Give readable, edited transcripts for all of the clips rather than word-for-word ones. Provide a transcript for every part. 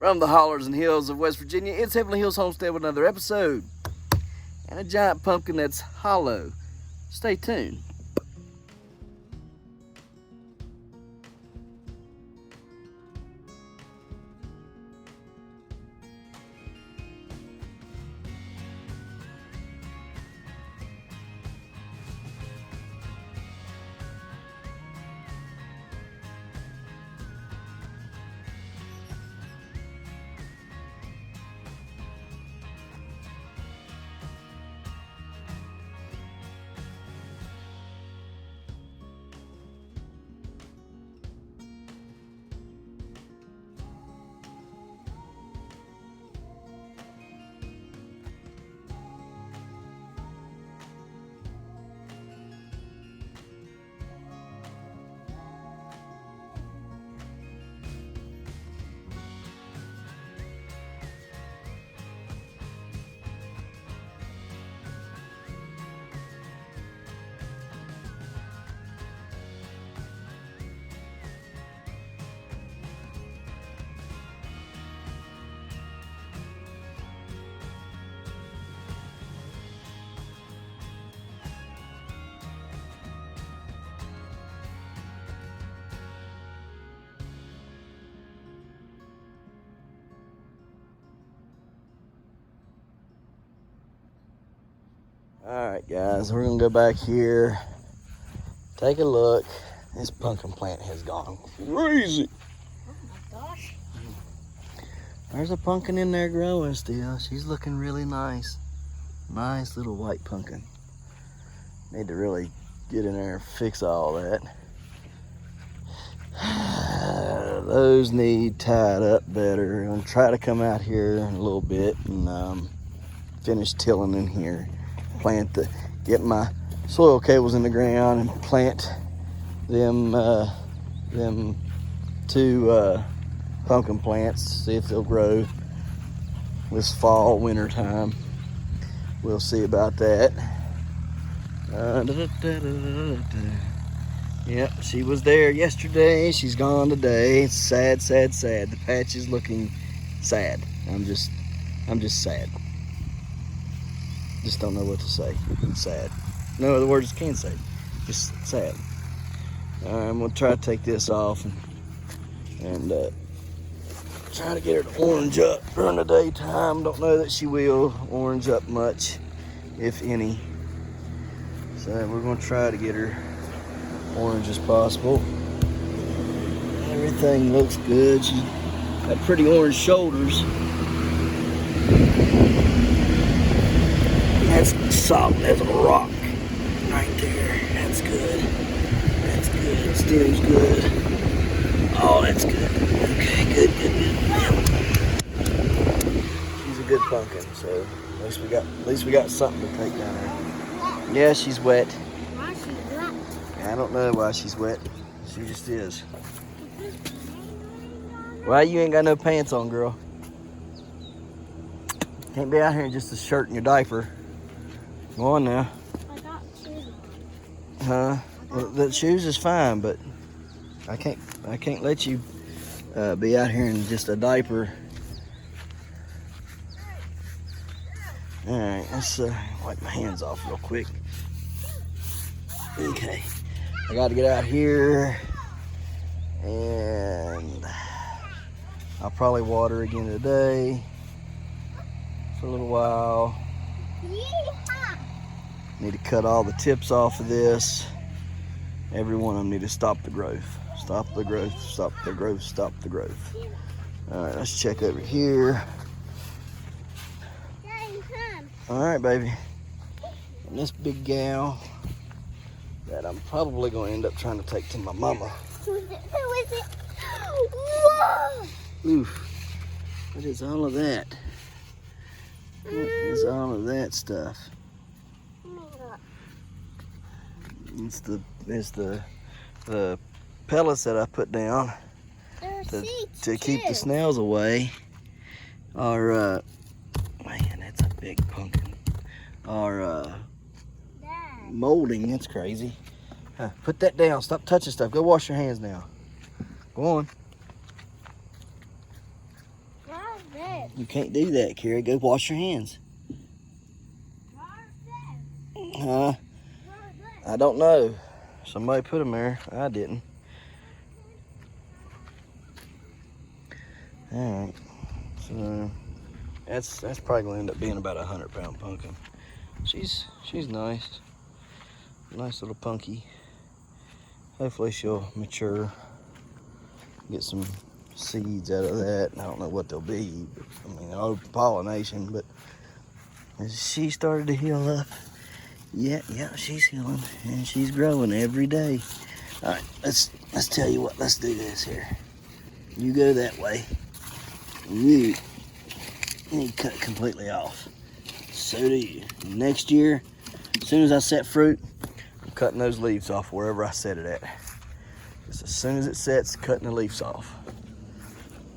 From the hollers and hills of West Virginia, it's Heavenly Hills Homestead with another episode. And a giant pumpkin that's hollow. Stay tuned. Alright guys, we're gonna go back here, take a look. This pumpkin plant has gone crazy. Oh my gosh. There's a pumpkin in there growing still. She's looking really nice. Nice little white pumpkin. Need to really get in there and fix all that. Those need tied up better. I'm gonna try to come out here in a little bit and finish tilling in here. Get my soil cables in the ground and plant them two pumpkin plants, see if they'll grow this fall, winter time. We'll see about that. Yep, she was there yesterday, she's gone today. It's sad, sad, sad. The patch is looking sad. I'm just sad. Just don't know what to say. I'm sad. No other words can say. Just sad. I'm gonna try to take this off and try to get her to orange up during the daytime. Don't know that she will orange up much, if any. So we're gonna try to get her orange as possible. Everything looks good. She's got pretty orange shoulders. That's solid as a rock right there. That's good. That's good. Stem's good. Oh, that's good. Okay, good. She's a good pumpkin, so at least we got something to take down there. Yeah, she's wet. Why is she wet? I don't know why she's wet. She just is. Why you ain't got no pants on, girl? Can't be out here in just a shirt and your diaper. Go on now. I got shoes. Huh? Well, the shoes is fine, but I can't let you be out here in just a diaper. All right, let's wipe my hands off real quick. Okay, I got to get out here, and I'll probably water again today for a little while. Yeehaw! Need to cut all the tips off of this. Every one of them need to stop the growth. Stop the growth, stop the growth, stop the growth. All right, let's check over here. All right, baby. And this big gal that I'm probably going to end up trying to take to my mama. Who is it? Whoa! Oof. What is all of that? What is all of that stuff? It's the pellets that I put down to keep the snails away. Are man, that's a big pumpkin. Are molding. That's crazy. Put that down. Stop touching stuff. Go wash your hands now. Go on. Why Red. You can't do that, Carrie. Go wash your hands. Huh? I don't know. Somebody put them there. I didn't. All right. So that's probably gonna end up being about a 100-pound pumpkin. She's nice. Nice little punky. Hopefully she'll mature. Get some seeds out of that. I don't know what they'll be. But, I mean, open pollination, but she started to heal up. Yeah, she's healing and she's growing every day. All right, let's tell you what. Let's do this here. You go that way. You cut it completely off. So do you. Next year, as soon as I set fruit, I'm cutting those leaves off wherever I set it at. Just as soon as it sets, cutting the leaves off.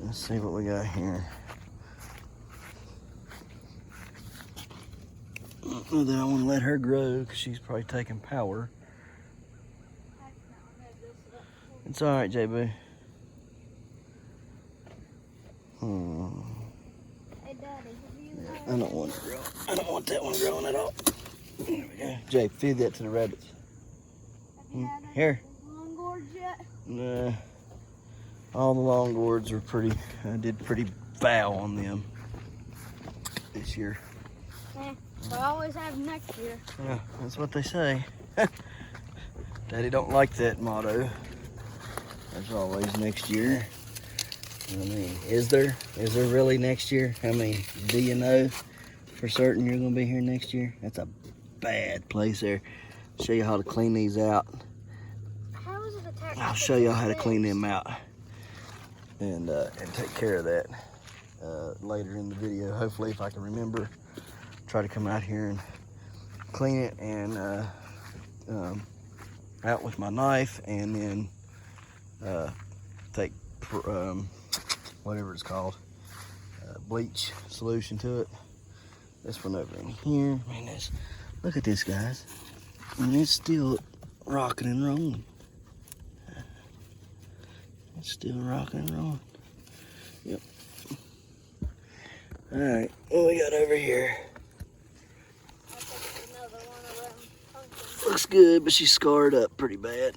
Let's see what we got here. Then I want to let her grow because she's probably taking power. It's all right, J-Boo. Hey, Daddy, I don't want it growing. I don't want that one growing at all. There we go. Jay, feed that to the rabbits. Here. long gourds yet? Nah. All the long gourds are pretty. I did pretty foul on them this year. I always have next year. Yeah, that's what they say. Daddy don't like that motto. There's always next year. I mean, is there really next year? I mean, do you know for certain you're gonna be here next year? That's a bad place there. Show you how to clean these out. How is it attacked? I'll show y'all how to clean them out and take care of that later in the video. Hopefully, if I can remember, try to come out here and clean it and out with my knife, and then take whatever it's called, bleach solution to it. This one over in here. I mean, look at this, guys. I mean, it's still rocking and rolling. It's still rocking and rolling. Yep. All right, what we got over here? Looks good, but she's scarred up pretty bad.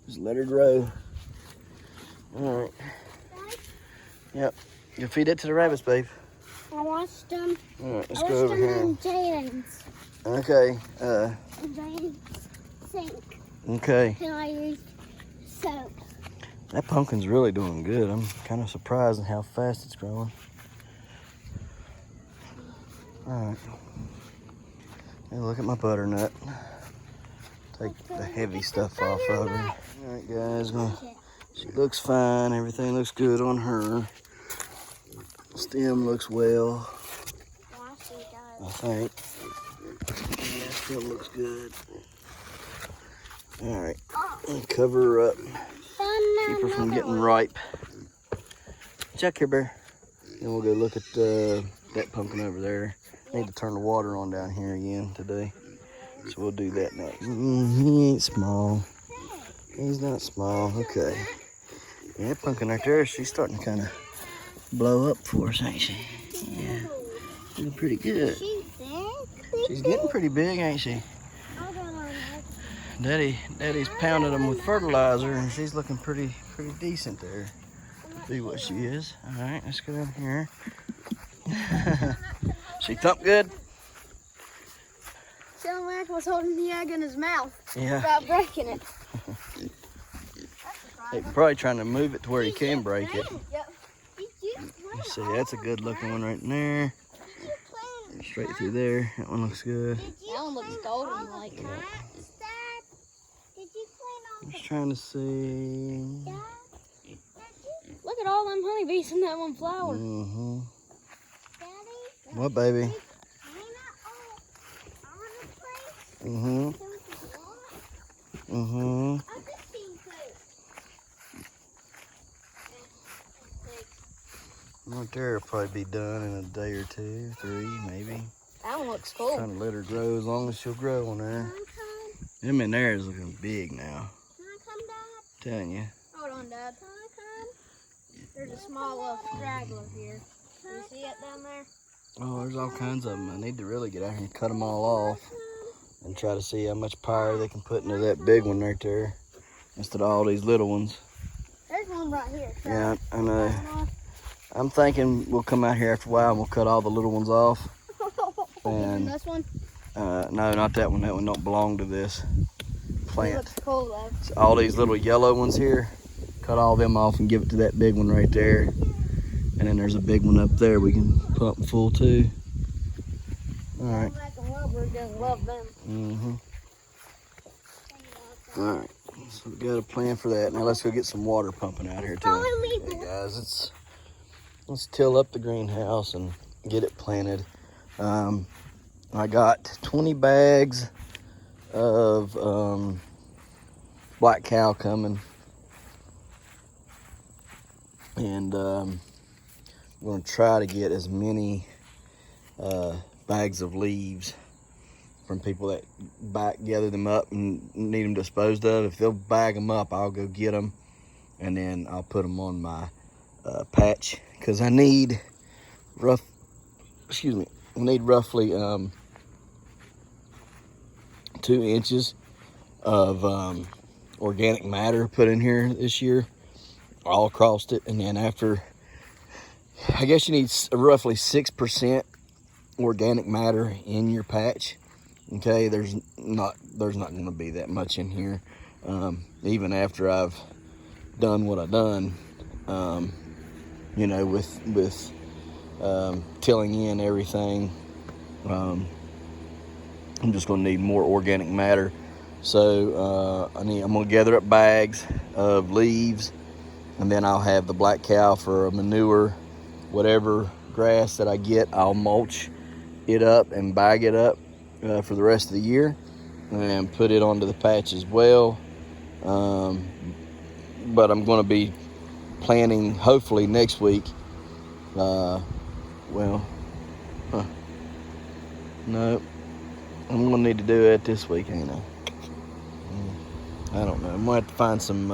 Just let her grow. All right. Yep. You feed it to the rabbits, babe. I watched them. All right, let's go over here. In Jaden's. Okay. In Jaden's sink. Okay. And I used soap. That pumpkin's really doing good. I'm kind of surprised at how fast it's growing. All right. Hey, look at my butternut. Take the heavy stuff off of her. All right, guys. She looks fine. Everything looks good on her. Stem looks well, I think. Yeah, still looks good. All right. Cover her up. Keep her from getting ripe. Check here, Bear. Then we'll go look at that pumpkin over there. Need to turn the water on down here again today. So we'll do that next. He ain't small. He's not small. Okay. Yeah, that pumpkin right there, she's starting to kind of blow up for us, ain't she? Yeah. Doing pretty good. She's getting pretty big, ain't she? Daddy's pounded them with fertilizer, and she's looking pretty decent there. See what she is. All right, let's go down here. She thump good? John Mac was holding the egg in his mouth Yeah. without breaking it. They're probably trying to move it to where he can break it. Yep. You see, that's a good looking one right in there. Straight through there. That one looks good. That one looks golden like. I'm just trying to see. Look at all them honeybees in that one flower. Mm-hmm. What, baby? Mm-hmm. Mm-hmm. Right there will probably be done in a day or two, 3 maybe. That one looks cool. Trying to let her grow as long as she'll grow on there. Them in there is looking big now. Can I come, Dad? Telling you. Hold on, Dad. Can I come? There's a small little straggler here. at down there? Oh, there's all kinds of them. I need to really get out here and cut them all off and try to see how much power they can put into that big one right there instead of all these little ones. There's one right here. So Yeah, I know. I'm thinking we'll come out here after a while and we'll cut all the little ones off. Even this one? No, not that one. That one don't belong to this It plant. looks cool though. So all these little yellow ones here, cut all them off and give it to that big one right there. And then there's a big one up there we can pump full too. All right. We're gonna love them. All right. So we got a plan for that. Now let's go get some water pumping out here too. Hey guys, let's till up the greenhouse and get it planted. I got 20 bags of black cow coming, and I'm going to try to get as many bags of leaves from people that gather them up and need them disposed of. If they'll bag them up, I'll go get them, and then I'll put them on my patch, because I need roughly 2 inches of organic matter put in here this year, all across it. And then after, I guess you need roughly 6% organic matter in your patch. Okay, there's not going to be that much in here, even after I've done what I've done, you know, with tilling in everything. I'm just going to need more organic matter. So I'm going to gather up bags of leaves, and then I'll have the black cow for a manure. Whatever grass that I get, I'll mulch it up and bag it up for the rest of the year and put it onto the patch as well. But I'm going to be planting hopefully next week. No, I'm gonna need to do it this week, ain't I? I don't know. I'm gonna have to find some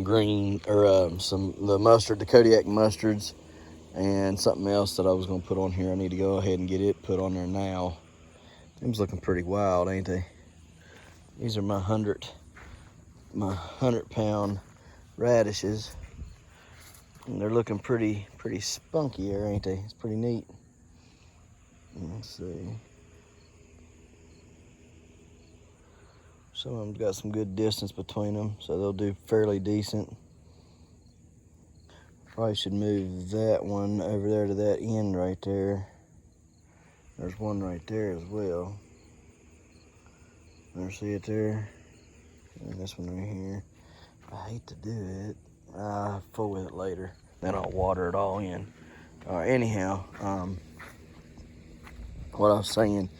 green or the mustard, the Kodiak mustards, and something else that I was gonna put on here. I need to go ahead and get it put on there now. Them's looking pretty wild, ain't they? These are my 100-pound radishes, and they're looking pretty spunky here, ain't they? It's pretty neat. Let's see. Some of them got some good distance between them, so they'll do fairly decent. Probably should move that one over there to that end right there. There's one right there as well. See it there? And this one right here. I hate to do it. I'll fool with it later. Then I'll water it all in. Anyhow, what I was saying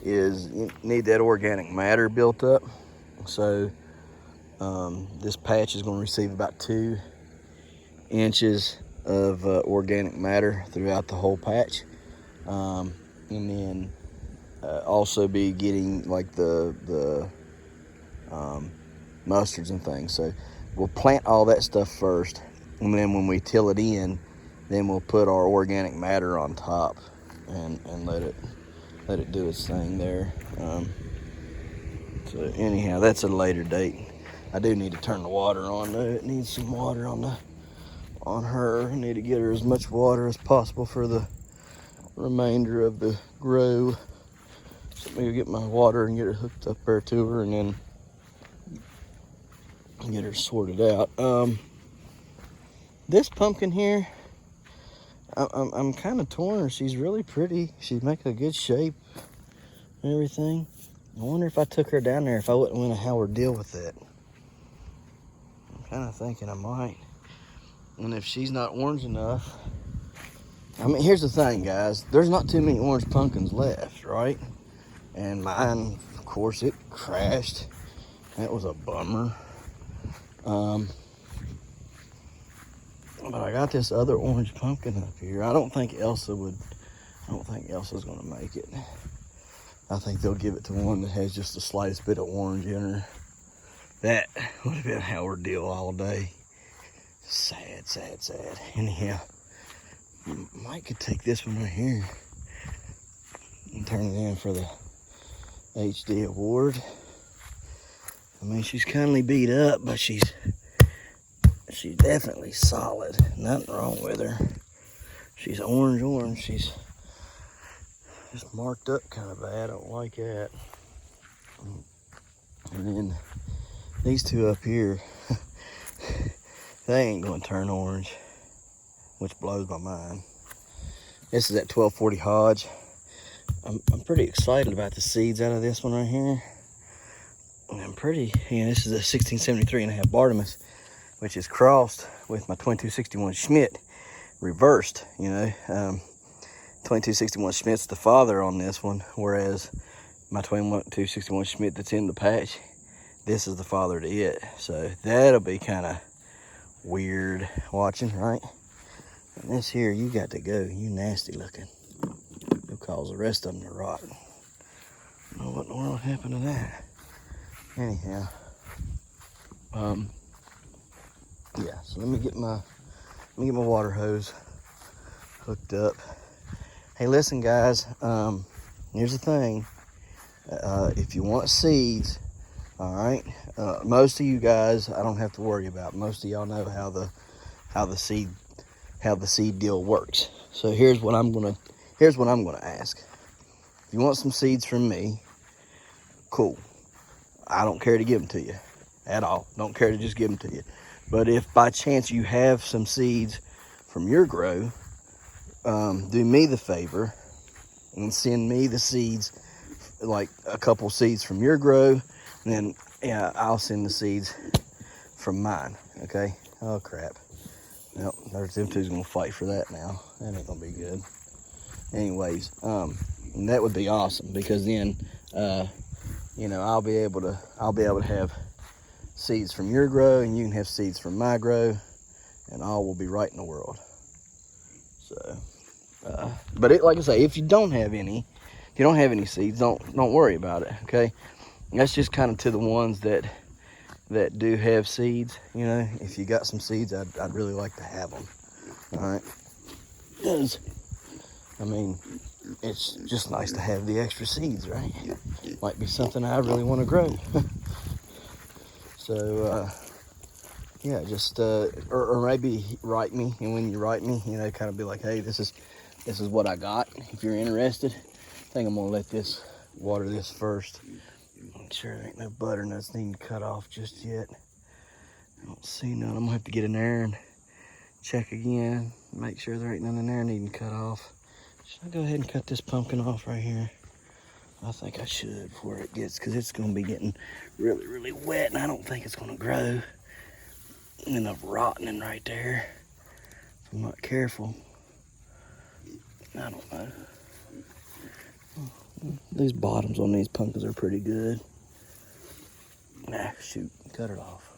is you need that organic matter built up. So this patch is going to receive about 2 inches of organic matter throughout the whole patch, and then also be getting like the mustards and things. So we'll plant all that stuff first, and then when we till it in, then we'll put our organic matter on top and let it do its thing there. So anyhow, that's a later date. I do need to turn the water on though. It needs some water on her. I need to get her as much water as possible for the remainder of the grow. So maybe get my water and get her hooked up there to her, and then get her sorted out. This pumpkin here, I'm kind of torn. She's really pretty. She's making a good shape and everything. I wonder if I took her down there, if I wouldn't want to how her deal with it. I'm kind of thinking I might. And if she's not orange enough, I mean, here's the thing, guys. There's not too many orange pumpkins left, right? And mine, of course, it crashed. That was a bummer. But I got this other orange pumpkin up here. I don't think Elsa's gonna make it. I think they'll give it to one that has just the slightest bit of orange in her. That would have been our deal all day. Sad. Anyhow, Mike could take this one right here and turn it in for the HD award. I mean, she's kindly beat up, but she's definitely solid. Nothing wrong with her. She's orange. She's just marked up kind of bad. I don't like that. And then these two up here, they ain't gonna turn orange, which blows my mind. This is that 1240 Hodge. I'm pretty excited about the seeds out of this one right here. And I'm pretty, this is a 1673.5 Bartimus, which is crossed with my 2261 Schmidt, reversed, 2261 Schmidt's the father on this one, whereas my 2261 Schmidt that's in the patch, this is the father to it. So that'll be kind of weird watching, right? And this here, you got to go. You nasty looking. It'll cause the rest of them to rot. I don't know what in the world happened to that. Anyhow, yeah. So let me get my water hose hooked up. Hey, listen, guys. Here's the thing. If you want seeds, all right. Most of you guys, I don't have to worry about. Most of y'all know how the seed deal works. So here's what I'm gonna ask. If you want some seeds from me, cool. I don't care to give them to you at all. Don't care to just give them to you. But if by chance you have some seeds from your grow, do me the favor and send me the seeds, like a couple seeds from your grow, and then I'll send the seeds from mine. Okay? Oh crap. Nope, there's them two's gonna fight for that now. That ain't gonna be good. Anyways, and that would be awesome, because then I'll be able to have seeds from your grow, and you can have seeds from my grow, and all will be right in the world. So, but like I say, if you don't have any seeds, don't worry about it. Okay, that's just kind of to the ones that do have seeds. If you got some seeds, I'd really like to have them. All right, because I mean, it's just nice to have the extra seeds, right? Might be something I really want to grow. So, yeah, just, or maybe write me, and when you write me, kind of be like, hey, this is what I got. If you're interested, I think I'm gonna let this water this first. Make sure there ain't no butternuts needing to cut off just yet. I don't see none. I'm gonna have to get in there and check again, make sure there ain't none in there needing cut off. Should I go ahead and cut this pumpkin off right here? I think I should before it gets, because it's going to be getting really, really wet, and I don't think it's going to grow. And end up rotting right there if I'm not careful. I don't know. These bottoms on these pumpkins are pretty good. Nah, shoot, cut it off.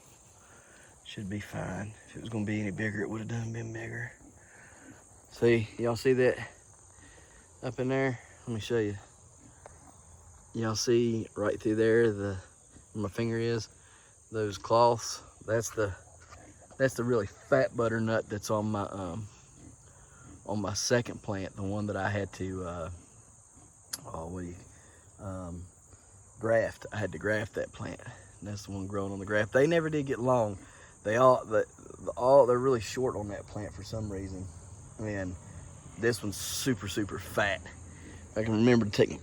Should be fine. If it was going to be any bigger, it would have been bigger. See, y'all see that up in there? Let me show you. Y'all see right through there where my finger is, those cloths? That's the really fat butternut that's on my second plant, the one that I had to graft. I had to graft that plant. And that's the one growing on the graft. They never did get long. They're really short on that plant for some reason. And this one's super, super fat. If I can remember to take,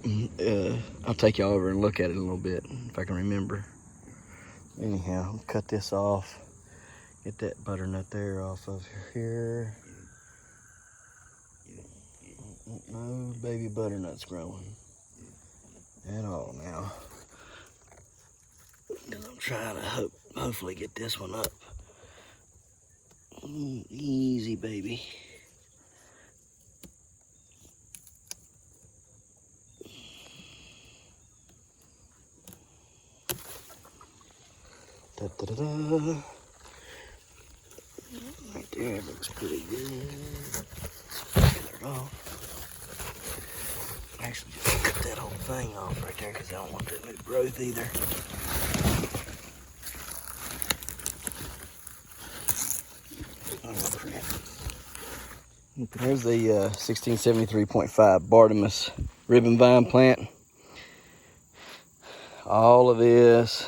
I'll take y'all over and look at it a little bit, if I can remember. Anyhow, cut this off. Get that butternut there off of here. No baby butternuts growing at all now. I'm trying to hopefully get this one up. Easy, baby. Da-da-da-da. Right there, looks pretty good. Cut it off. Actually, just cut that whole thing off right there, because I don't want that new growth either. There's the 1673.5 Bartimus ribbon vine plant. All of this,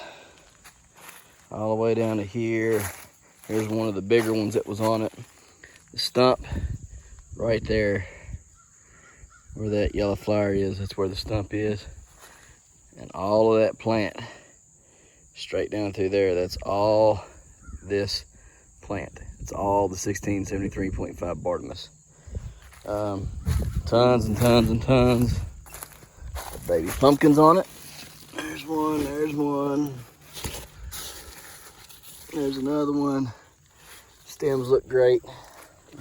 all the way down to here. Here's one of the bigger ones that was on it. The stump right there, where that yellow flower is, that's where the stump is. And all of that plant, straight down through there, that's all this plant. It's all the 1673.5 Bartimus. Tons and tons and tons of baby pumpkins on it. There's one, there's one. There's another one. Stems look great,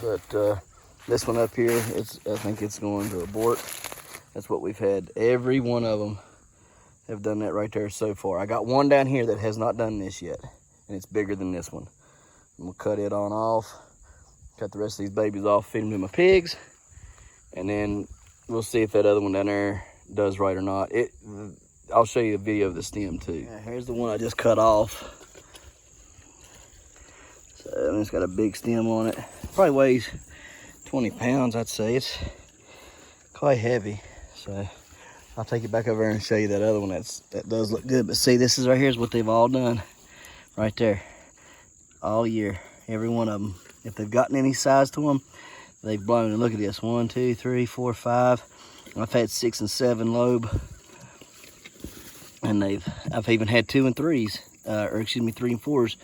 but this one up here, I think it's going to abort. That's what we've had. Every one of them have done that right there so far. I got one down here that has not done this yet, and it's bigger than this one. I'm gonna cut it on off, cut the rest of these babies off, feed them to my pigs, and then we'll see if that other one down there does right or not. I'll show you a video of the stem too. Yeah, here's the one I just cut off. So it's got a big stem on it. Probably weighs 20 pounds, I'd say. It's quite heavy. So I'll take it back over there and show you that other one that does look good. But see, this is right here is what they've all done right there. All year, every one of them. If they've gotten any size to them, they've blown. And look at this, 1, 2, 3, 4, 5. I've had 6 and 7 lobe, and I've even had 2 and 3s, or excuse me, 3 and 4s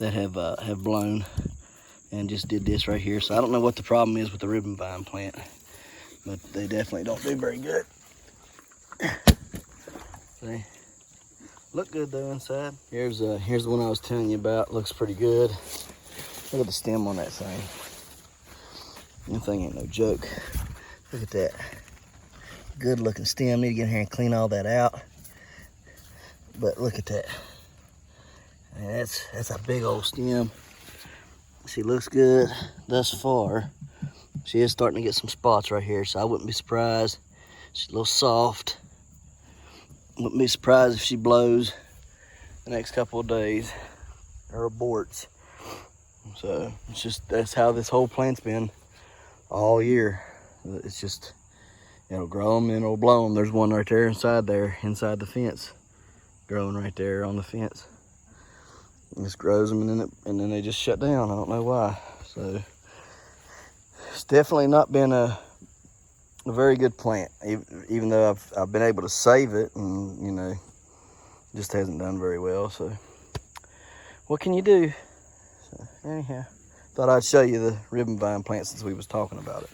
that have blown, and just did this right here. So I don't know what the problem is with the ribbon vine plant, but they definitely don't do very good. See? Look good though inside. Here's the one I was telling you about. Looks pretty good. Look at the stem on that thing. That thing ain't no joke. Look at that. Good looking stem. Need to get in here and clean all that out. But look at that. And that's a big old stem. She looks good thus far. She is starting to get some spots right here, so I wouldn't be surprised. She's a little soft. Wouldn't be surprised if she blows the next couple of days or aborts. So it's just, that's how this whole plant's been all year. It's just, it'll grow them and it'll blow them. There's one right there, inside the fence, growing right there on the fence. It just grows them and then they just shut down. I don't know why. So it's definitely not been a very good plant, even though I've been able to save it, and you know, just hasn't done very well. So what can you do? So anyhow, thought I'd show you the ribbon vine plant since we was talking about it.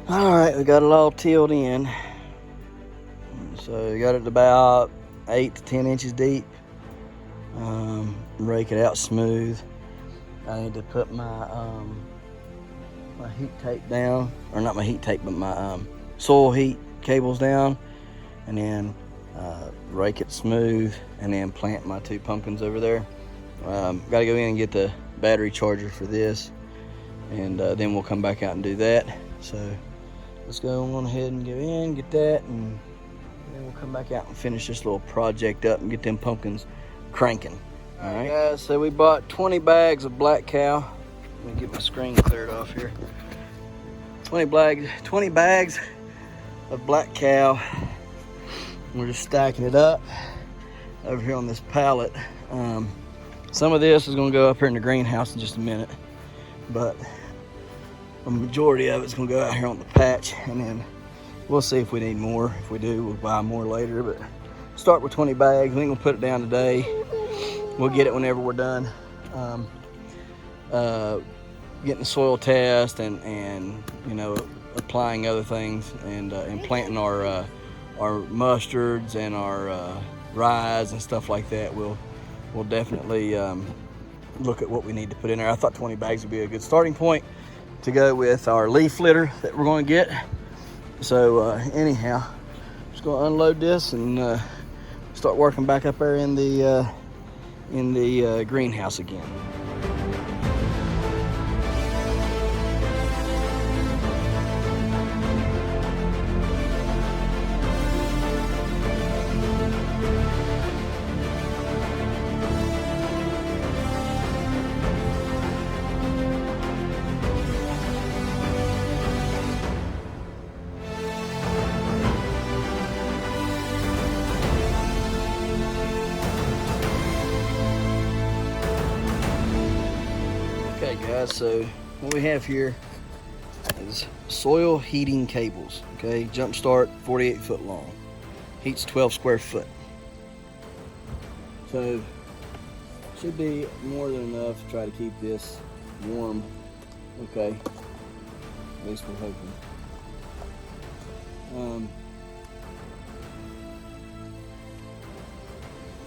All right, we got it all tilled in. So we got it about 8 to 10 inches deep. Rake it out smooth. I need to put my my heat tape down, or not my heat tape, but my soil heat cables down, and then rake it smooth, and then plant my 2 pumpkins over there. Got to go in and get the battery charger for this, and then we'll come back out and do that. So let's go on ahead and go in, get that, and then we'll come back out and finish this little project up and get them pumpkins cranking. All right, guys, so we bought 20 bags of Black Cow. Let me get my screen cleared off here. 20 bags of Black Cow. We're just stacking it up over here on this pallet. Some of this is gonna go up here in the greenhouse in just a minute, but the majority of it's gonna go out here on the patch, and then we'll see if we need more. If we do, we'll buy more later, but start with 20 bags. We ain't gonna put it down today. We'll get it whenever we're done getting the soil test and you know, applying other things, and planting our mustards and our rye and stuff like that. We'll we'll definitely look at what we need to put in there. I thought 20 bags would be a good starting point to go with our leaf litter that we're going to get. So anyhow, just going to unload this and start working back up there in the greenhouse again. Okay guys, so what we have here is soil heating cables. Okay, Jump Start, 48 foot long, heats 12 square foot. So should be more than enough to try to keep this warm. Okay, at least we're hoping.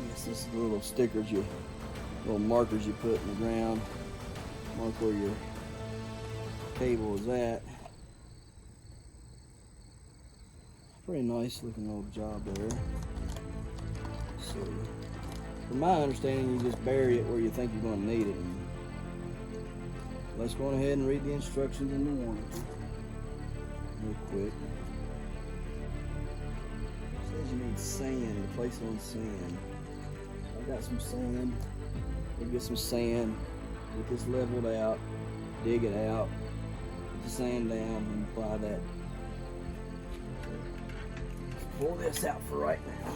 This is the little stickers, little markers you put in the ground. Mark where your cable is at. Pretty nice looking little job there. So, from my understanding, you just bury it where you think you're going to need it. And let's go ahead and read the instructions in the warning real quick. It says you need sand, replace it on sand. I've got some sand. We'll get some sand. Get this leveled out, dig it out, put the sand down, and apply that. Pull this out for right now.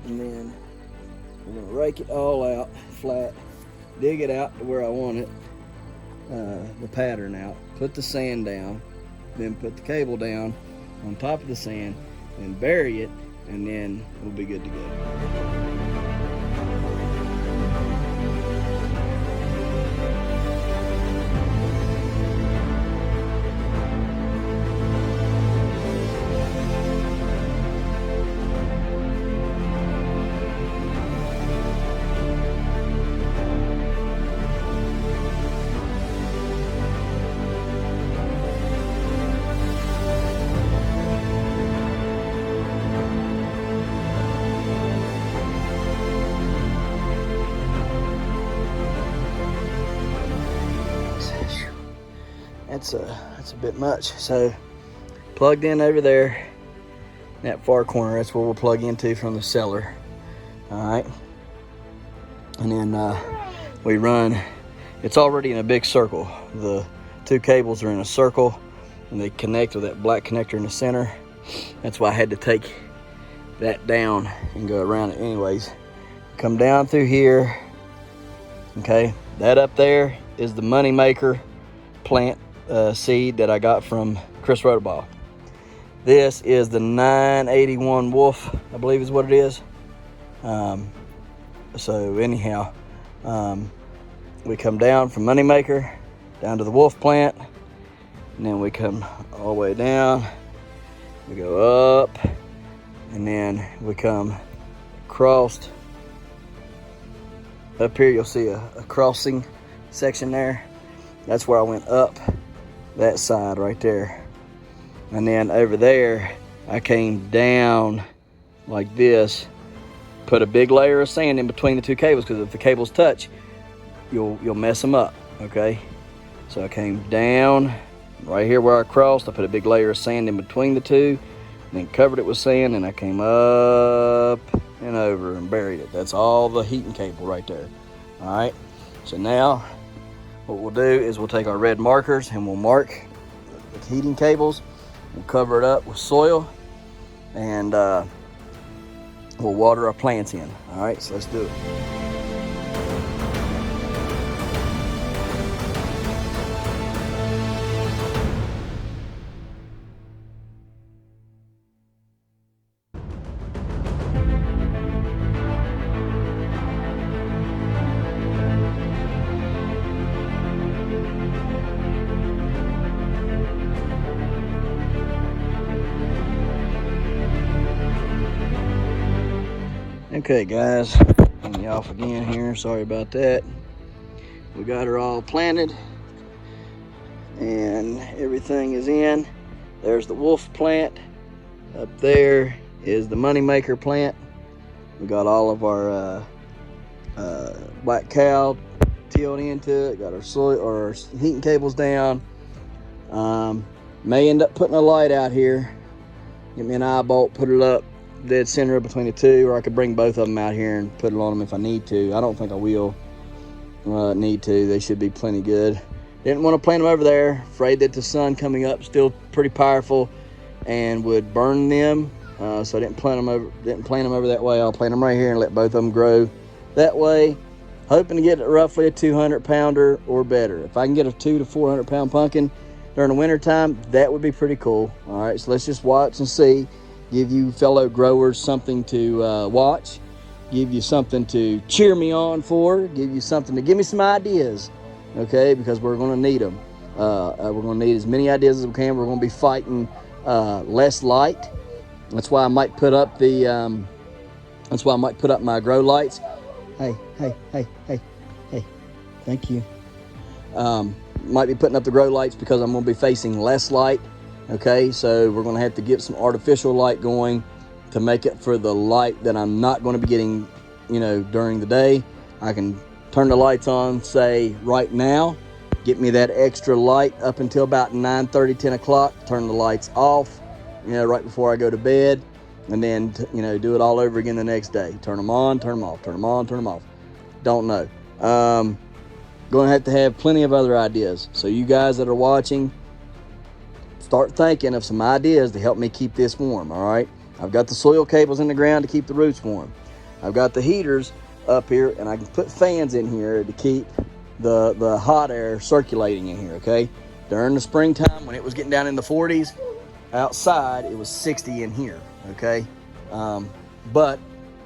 And then we're going to rake it all out flat, dig it out to where I want it, the pattern out, put the sand down, then put the cable down on top of the sand, and bury it, and then we'll be good to go. That's a bit much. So plugged in over there, that far corner, that's where we'll plug into from the cellar. All right, and then we run, it's already in a big circle. The two cables are in a circle and they connect with that black connector in the center. That's why I had to take that down and go around it anyways. Come down through here. Okay, that up there is the money maker plant seed that I got from Chris Rotobaugh. This is the 981 Wolf, I believe is what it is. So anyhow, we come down from Moneymaker down to the Wolf plant, and then we come all the way down, we go up, and then we come across. Up here you'll see a crossing section there. That's where I went up that side right there. And then over there, I came down like this, put a big layer of sand in between the two cables, because if the cables touch, you'll mess them up, okay? So I came down right here where I crossed, I put a big layer of sand in between the two, and then covered it with sand, and I came up and over and buried it. That's all the heating cable right there. All right, so now what we'll do is we'll take our red markers and we'll mark the heating cables. We'll cover it up with soil, and we'll water our plants in. All right, so let's do it. Okay, guys, I'm off again here. Sorry about that. We got her all planted and everything is in. There's the wolf plant. Up there is the moneymaker plant. We got all of our black cow tilled into it. Got our soil or our heating cables down. May end up putting a light out here. Get me an eye bolt, put it up dead center between the two, or I could bring both of them out here and put it on them if I need to. I don't think I will need to. They should be plenty good. Didn't want to plant them over there. Afraid that the sun coming up still pretty powerful and would burn them. So I didn't plant them over that way. I'll plant them right here and let both of them grow that way. Hoping to get roughly a 200 pounder or better. If I can get a 200 to 400 pound pumpkin during the winter time, that would be pretty cool. All right, so let's just watch and see. Give you fellow growers something to watch. Give you something to cheer me on for. Give you something to give me some ideas, okay? Because we're going to need them. We're going to need as many ideas as we can. We're going to be fighting less light. That's why I might put up the. That's why I might put up my grow lights. Hey. Thank you. Might be putting up the grow lights because I'm going to be facing less light. Okay, so we're going to have to get some artificial light going to make it for the light that I'm not going to be getting, during the day. I can turn the lights on, say, right now. Get me that extra light up until about 9:30, 10 o'clock. Turn the lights off, right before I go to bed. And then, do it all over again the next day. Turn them on, turn them off, turn them on, turn them off. Don't know. Going to have plenty of other ideas. So you guys that are watching, start thinking of some ideas to help me keep this warm, all right? I've got the soil cables in the ground to keep the roots warm. I've got the heaters up here, and I can put fans in here to keep the hot air circulating in here, okay? During the springtime, when it was getting down in the 40s, outside, it was 60 in here, okay? But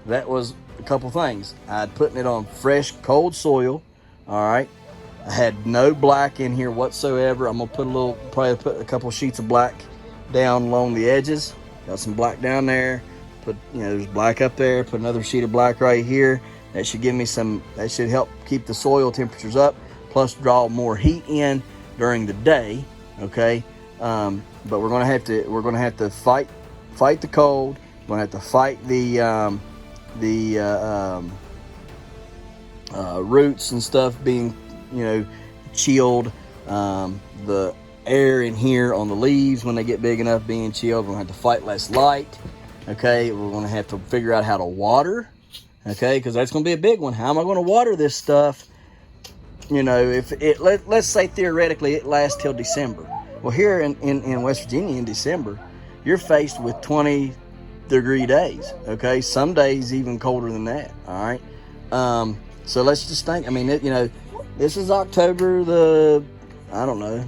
that was a couple things. I'd putting it on fresh, cold soil, all right? I had no black in here whatsoever. I'm gonna probably put a couple sheets of black down along the edges. Got some black down there. Put, there's black up there. Put another sheet of black right here. That should give me that should help keep the soil temperatures up, plus draw more heat in during the day, okay? But we're gonna have to fight the cold. We're gonna have to fight the roots and stuff being, chilled. The air in here on the leaves when they get big enough being chilled. We're gonna have to fight less light. Okay, we're gonna have to figure out how to water. Okay, because that's gonna be a big one. How am I gonna water this stuff? If let's say theoretically it lasts till December. Well, here in West Virginia in December, you're faced with 20-degree days. Okay, some days even colder than that. All right. So let's just think. I mean, this is October the, I don't know,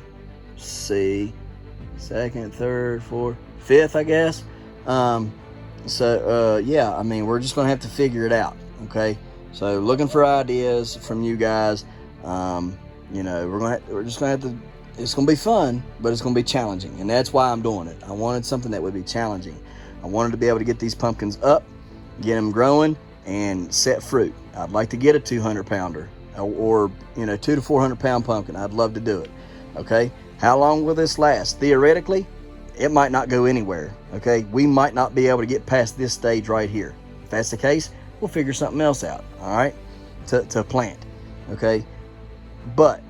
see, 2nd, 3rd, 4th, 5th, I guess. Yeah, I mean, we're just going to have to figure it out, okay? So looking for ideas from you guys. We're just going to have to, it's going to be fun, but it's going to be challenging. And that's why I'm doing it. I wanted something that would be challenging. I wanted to be able to get these pumpkins up, get them growing, and set fruit. I'd like to get a 200 pounder or 200 to 400 pound pumpkin. I'd love to do it. Okay. How long will this last? Theoretically, it might not go anywhere. Okay. We might not be able to get past this stage right here. If that's the case, we'll figure something else out. All right. To plant. Okay. But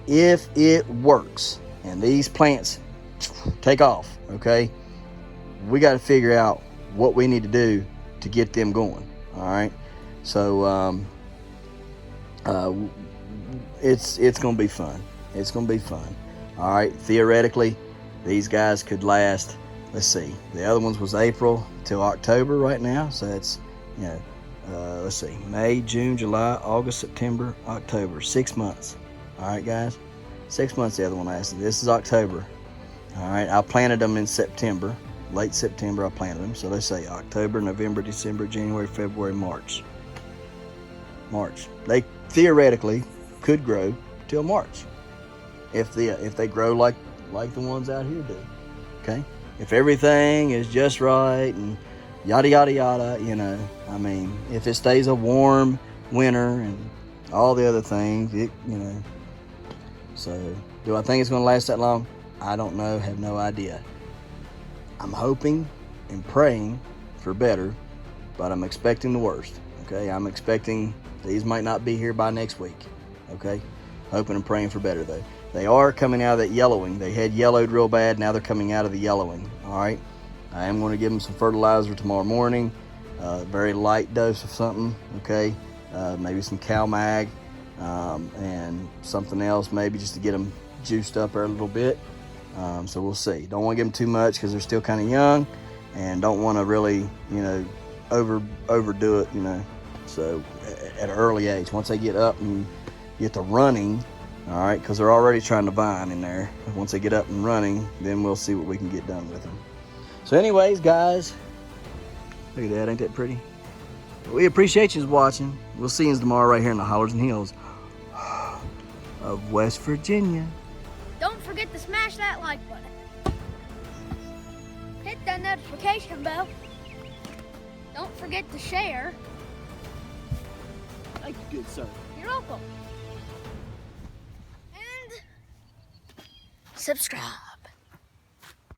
if it works and these plants take off, okay, we got to figure out what we need to do to get them going. All right. So it's gonna be fun. It's gonna be fun. All right. Theoretically, these guys could last. Let's see. The other ones was April till October right now. So that's let's see, May, June, July, August, September, October. 6 months. All right, guys. 6 months. The other one lasted. This is October. All right. I planted them in September. Late September, I planted them. So let's say October, November, December, January, February, March. They theoretically could grow till March if they grow like the ones out here do. Okay, if everything is just right and yada, yada, yada, you know. I mean, if it stays a warm winter and all the other things, you know. So, do I think it's going to last that long? I don't know, have no idea. I'm hoping and praying for better, but I'm expecting the worst, okay? I'm expecting these might not be here by next week, okay? Hoping and praying for better, though. They are coming out of that yellowing. They had yellowed real bad. Now they're coming out of the yellowing, all right? I am going to give them some fertilizer tomorrow morning, very light dose of something, okay? Maybe some CalMag and something else maybe just to get them juiced up there a little bit. So we'll see. Don't want to give them too much because they're still kind of young, and don't want to really, you know, overdo it, you know. So at an early age, once they get up and get to running, all right, because they're already trying to vine in there. Once they get up and running, then we'll see what we can get done with them. So anyways, guys, look at that. Ain't that pretty? We appreciate you watching. We'll see you tomorrow right here in the hollers and hills of West Virginia. Don't forget to smash that like button. Hit that notification bell. Don't forget to share. Thank you, good sir. You're welcome. And subscribe.